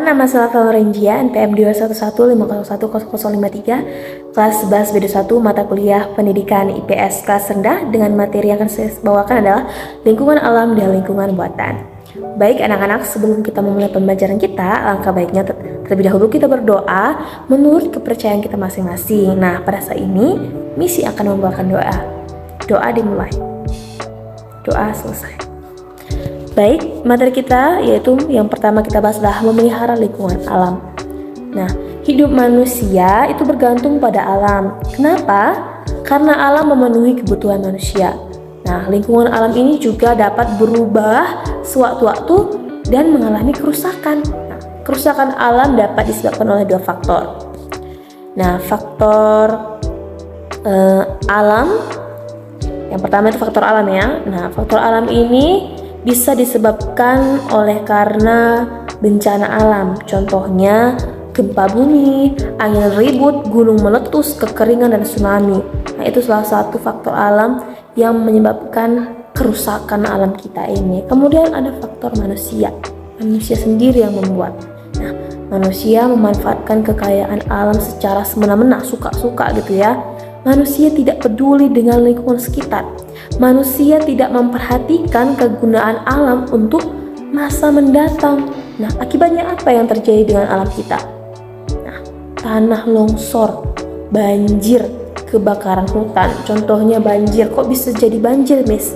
nama saya Valorengia, NPM 211501053, kelas 11 B21, mata kuliah Pendidikan IPS kelas rendah, dengan materi yang akan saya bawakan adalah lingkungan alam dan lingkungan buatan. Baik anak-anak, sebelum kita memulai pembelajaran kita, alangkah baiknya terlebih dahulu kita berdoa menurut kepercayaan kita masing-masing. Nah, pada saat ini, misi akan membawakan doa. Doa dimulai. Doa selesai. Baik, materi kita yaitu yang pertama kita bahas adalah memelihara lingkungan alam. Nah, hidup manusia itu bergantung pada alam. Kenapa? Karena alam memenuhi kebutuhan manusia. Nah, lingkungan alam ini juga dapat berubah sewaktu-waktu dan mengalami kerusakan. Nah, kerusakan alam dapat disebabkan oleh dua faktor. Nah, faktor alam, yang pertama itu faktor alam ya. Nah, faktor alam ini bisa disebabkan oleh karena bencana alam, contohnya gempa bumi, angin ribut, gunung meletus, kekeringan, dan tsunami. Nah, itu salah satu faktor alam yang menyebabkan kerusakan alam kita ini. Kemudian ada faktor manusia sendiri yang membuat. Nah, manusia memanfaatkan kekayaan alam secara semena-mena, suka-suka gitu ya. Manusia tidak peduli dengan lingkungan sekitar. Manusia tidak memperhatikan kegunaan alam untuk masa mendatang. Nah, akibatnya apa yang terjadi dengan alam kita? Nah, tanah longsor, banjir, kebakaran hutan. Contohnya banjir, kok bisa jadi banjir, Miss?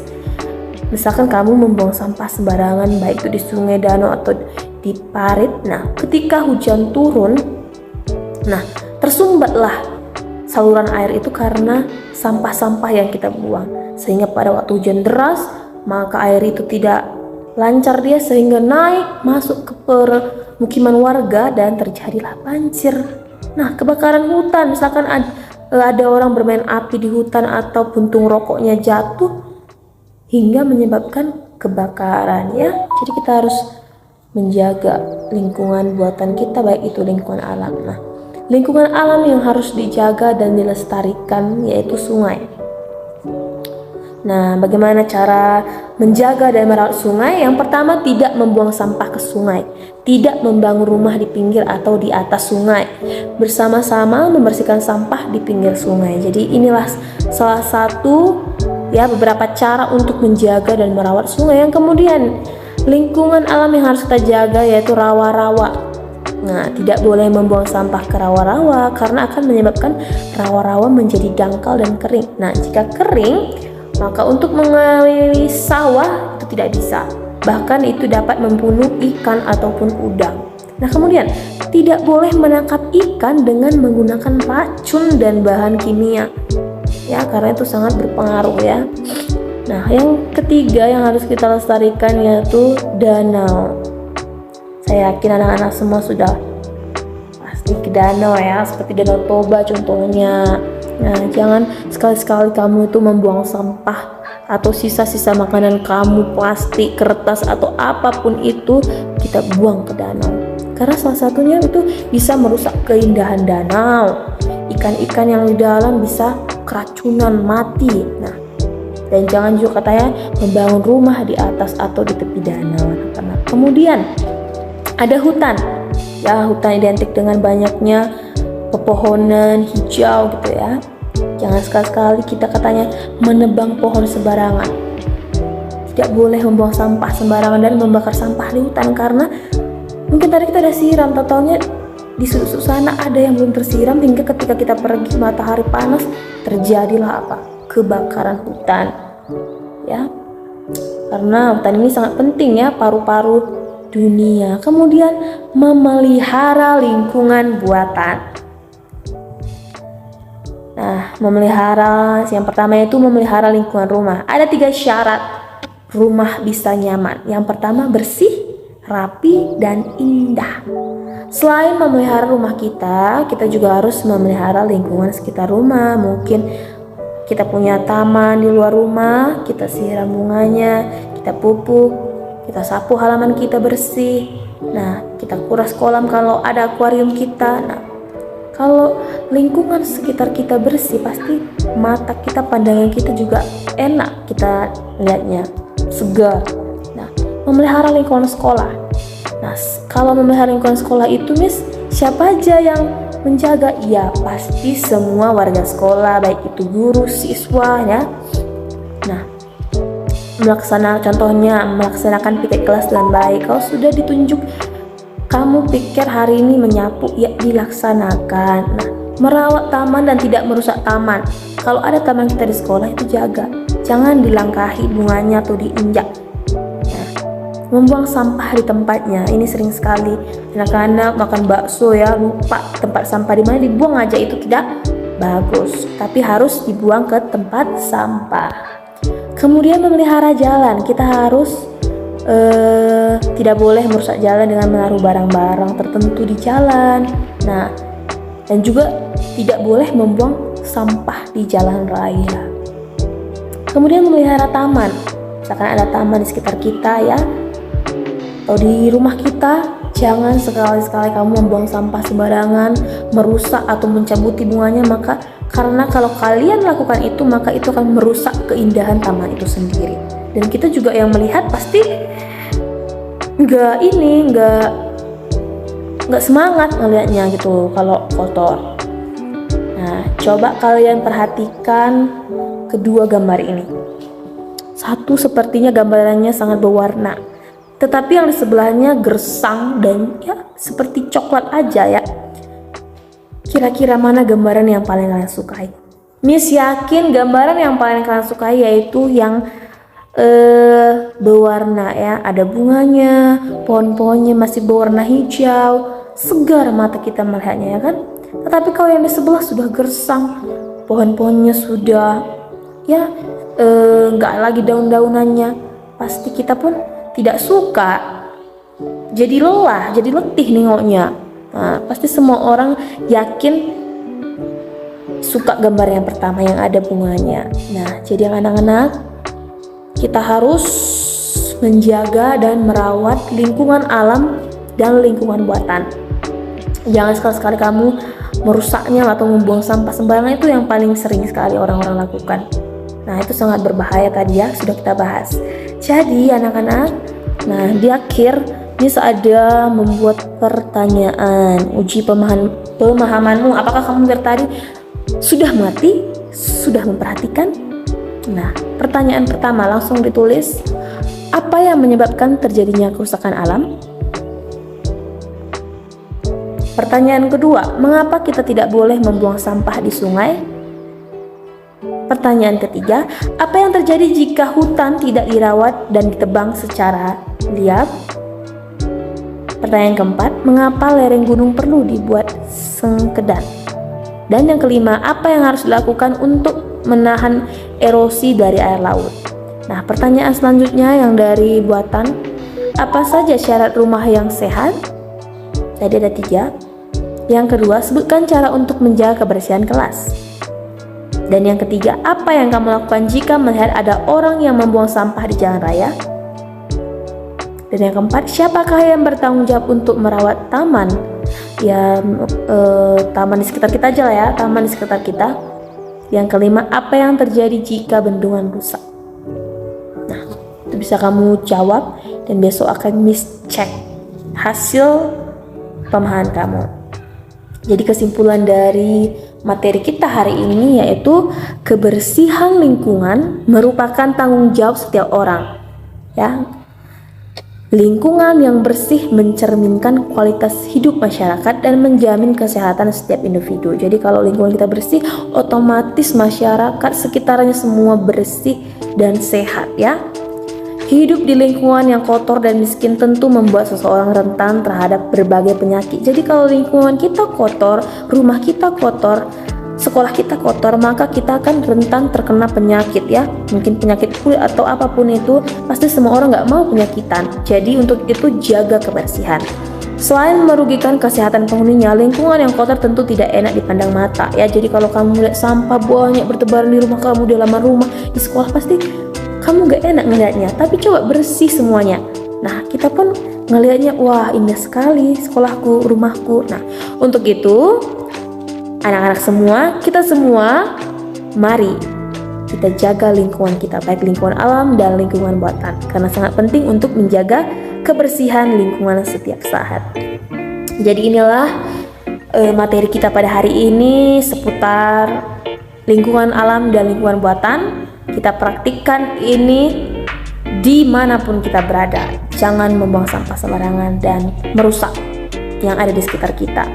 Misalkan kamu membuang sampah sembarangan, baik itu di sungai, danau, atau di parit. Nah, ketika hujan turun, nah, tersumbatlah saluran air itu karena sampah-sampah yang kita buang. Sehingga pada waktu hujan deras, maka air itu tidak lancar dia sehingga naik masuk ke permukiman warga dan terjadilah banjir. Nah, kebakaran hutan, misalkan ada orang bermain api di hutan atau puntung rokoknya jatuh hingga menyebabkan kebakaran ya. Jadi kita harus menjaga lingkungan buatan kita, baik itu lingkungan alam. Nah, lingkungan alam yang harus dijaga dan dilestarikan yaitu sungai. Nah, bagaimana cara menjaga dan merawat sungai? Yang pertama, tidak membuang sampah ke sungai, tidak membangun rumah di pinggir atau di atas sungai, bersama-sama membersihkan sampah di pinggir sungai. Jadi inilah salah satu ya beberapa cara untuk menjaga dan merawat sungai. Yang kemudian, lingkungan alam yang harus kita jaga yaitu rawa-rawa. Nah, tidak boleh membuang sampah ke rawa-rawa karena akan menyebabkan rawa-rawa menjadi dangkal dan kering. Nah, jika kering, maka untuk mengairi sawah itu tidak bisa. Bahkan itu dapat membunuh ikan ataupun udang. Nah, kemudian tidak boleh menangkap ikan dengan menggunakan racun dan bahan kimia. Ya, karena itu sangat berpengaruh ya. Nah, yang ketiga yang harus kita lestarikan yaitu danau. Saya yakin anak-anak semua sudah pasti ke danau ya, seperti Danau Toba contohnya. Nah, jangan sekali-sekali kamu itu membuang sampah atau sisa-sisa makanan kamu, plastik, kertas, atau apapun itu kita buang ke danau. Karena salah satunya itu bisa merusak keindahan danau. Ikan-ikan yang di dalam bisa keracunan, mati. Nah, dan jangan juga katanya membangun rumah di atas atau di tepi danau. Karena kemudian ada hutan. Ya, hutan identik dengan banyaknya pepohonan hijau gitu ya. Jangan sekali-sekali kita katanya menebang pohon sembarangan. Tidak boleh membuang sampah sembarangan dan membakar sampah di hutan karena mungkin tadi kita udah siram, totalnya di sudut sana ada yang belum tersiram hingga ketika kita pergi matahari panas terjadilah apa? Kebakaran hutan. Ya. Karena hutan ini sangat penting ya, paru-paru dunia. Kemudian memelihara lingkungan buatan. Nah, memelihara yang pertama itu memelihara lingkungan rumah. Ada 3 syarat rumah bisa nyaman. Yang pertama, bersih, rapi, dan indah. Selain memelihara rumah kita juga harus memelihara lingkungan sekitar rumah. Mungkin kita punya taman di luar rumah, kita siram bunganya, kita pupuk, kita sapu halaman kita bersih. Nah, kita kuras kolam kalau ada akuarium kita. Nah, kalau lingkungan sekitar kita bersih, pasti mata kita, pandangan kita juga enak kita lihatnya, segar. Nah, memelihara lingkungan sekolah. Nah, kalau memelihara lingkungan sekolah itu, Miss, siapa aja yang menjaga? Ya, pasti semua warga sekolah, baik itu guru, siswa, ya. Nah, melaksanakan piket kelas dengan baik. Kalau sudah ditunjuk kamu pikir hari ini menyapu, ya dilaksanakan. Nah, merawat taman dan tidak merusak taman. Kalau ada taman kita di sekolah itu jaga, jangan dilangkahi bunganya atau diinjak. Nah, membuang sampah di tempatnya. Ini sering sekali anak-anak makan bakso ya, lupa tempat sampah di mana, dibuang aja, itu tidak bagus. Tapi harus dibuang ke tempat sampah. Kemudian memelihara jalan, kita harus tidak boleh merusak jalan dengan menaruh barang-barang tertentu di jalan. Nah, dan juga tidak boleh membuang sampah di jalan raya. Kemudian memelihara taman, misalkan ada taman di sekitar kita ya, atau di rumah kita, jangan sekali-sekali kamu membuang sampah sembarangan, merusak atau mencabuti bunganya, karena kalau kalian lakukan itu, maka itu akan merusak keindahan taman itu sendiri. Dan kita juga yang melihat pasti nggak semangat ngelihatnya gitu kalau kotor. Nah, coba kalian perhatikan kedua gambar ini. Satu sepertinya gambarannya sangat berwarna, tetapi yang di sebelahnya gersang dan ya seperti coklat aja ya. Kira-kira mana gambaran yang paling kalian sukai? Miss yakin gambaran yang paling kalian sukai yaitu yang berwarna ya, ada bunganya, pohon-pohonnya masih berwarna hijau, segar mata kita melihatnya ya kan. Tetapi kalau yang di sebelah sudah gersang, pohon-pohonnya sudah ya nggak lagi daun-daunannya, pasti kita pun tidak suka, jadi lelah, jadi letih nengoknya. Nah, pasti semua orang yakin suka gambar yang pertama yang ada bunganya. Nah, jadi anak-anak, kita harus menjaga dan merawat lingkungan alam dan lingkungan buatan. Jangan sekali-sekali kamu merusaknya atau membuang sampah sembarangan, itu yang paling sering sekali orang-orang lakukan. Nah, itu sangat berbahaya tadi ya, sudah kita bahas. Jadi anak-anak, nah di akhir Miss ada membuat pertanyaan, uji pemahamanmu. Apakah kamu dari tadi sudah mati? Sudah memperhatikan? Nah, pertanyaan pertama langsung ditulis, apa yang menyebabkan terjadinya kerusakan alam? Pertanyaan kedua, mengapa kita tidak boleh membuang sampah di sungai? Pertanyaan ketiga, apa yang terjadi jika hutan tidak dirawat dan ditebang secara liar? Pertanyaan keempat, mengapa lereng gunung perlu dibuat sengkedan? Dan yang kelima, apa yang harus dilakukan untuk menahan erosi dari air laut? Nah, pertanyaan selanjutnya yang dari buatan, apa saja syarat rumah yang sehat? Tadi ada 3. Yang kedua, sebutkan cara untuk menjaga kebersihan kelas. Dan yang ketiga, apa yang kamu lakukan jika melihat ada orang yang membuang sampah di jalan raya? Dan yang keempat, siapakah yang bertanggung jawab untuk merawat taman? Ya, taman di sekitar kita aja lah ya, taman di sekitar kita. Yang kelima, apa yang terjadi jika bendungan rusak? Nah, itu bisa kamu jawab dan besok akan Miss cek hasil pemahaman kamu. Jadi kesimpulan dari materi kita hari ini yaitu kebersihan lingkungan merupakan tanggung jawab setiap orang. Ya. Lingkungan yang bersih mencerminkan kualitas hidup masyarakat dan menjamin kesehatan setiap individu. Jadi kalau lingkungan kita bersih, otomatis masyarakat sekitarnya semua bersih dan sehat ya. Hidup di lingkungan yang kotor dan miskin tentu membuat seseorang rentan terhadap berbagai penyakit. Jadi kalau lingkungan kita kotor, rumah kita kotor, sekolah kita kotor, maka kita akan rentan terkena penyakit ya. Mungkin penyakit kulit atau apapun itu, pasti semua orang nggak mau penyakitan. Jadi untuk itu jaga kebersihan. Selain merugikan kesehatan penghuninya, lingkungan yang kotor tentu tidak enak dipandang mata ya. Jadi kalau kamu lihat sampah banyak bertebaran di rumah kamu, di halaman rumah, di sekolah, pasti kamu gak enak ngeliatnya. Tapi coba bersih semuanya. Nah, kita pun ngelihatnya, wah indah sekali sekolahku, rumahku. Nah, untuk itu anak-anak semua, kita semua, mari kita jaga lingkungan kita, baik lingkungan alam dan lingkungan buatan, karena sangat penting untuk menjaga kebersihan lingkungan setiap saat. Jadi inilah materi kita pada hari ini seputar lingkungan alam dan lingkungan buatan. Kita praktikkan ini dimanapun kita berada. Jangan membuang sampah sembarangan dan merusak yang ada di sekitar kita.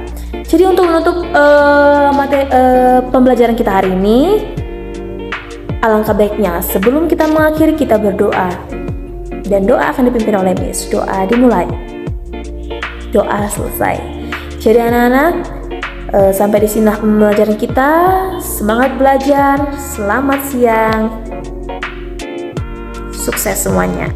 Jadi untuk menutup pembelajaran kita hari ini, alangkah baiknya sebelum kita mengakhiri kita berdoa. Dan doa akan dipimpin oleh Miss. Doa dimulai, doa selesai. Jadi anak-anak, sampai di sini pembelajaran kita. Semangat belajar, selamat siang, sukses semuanya.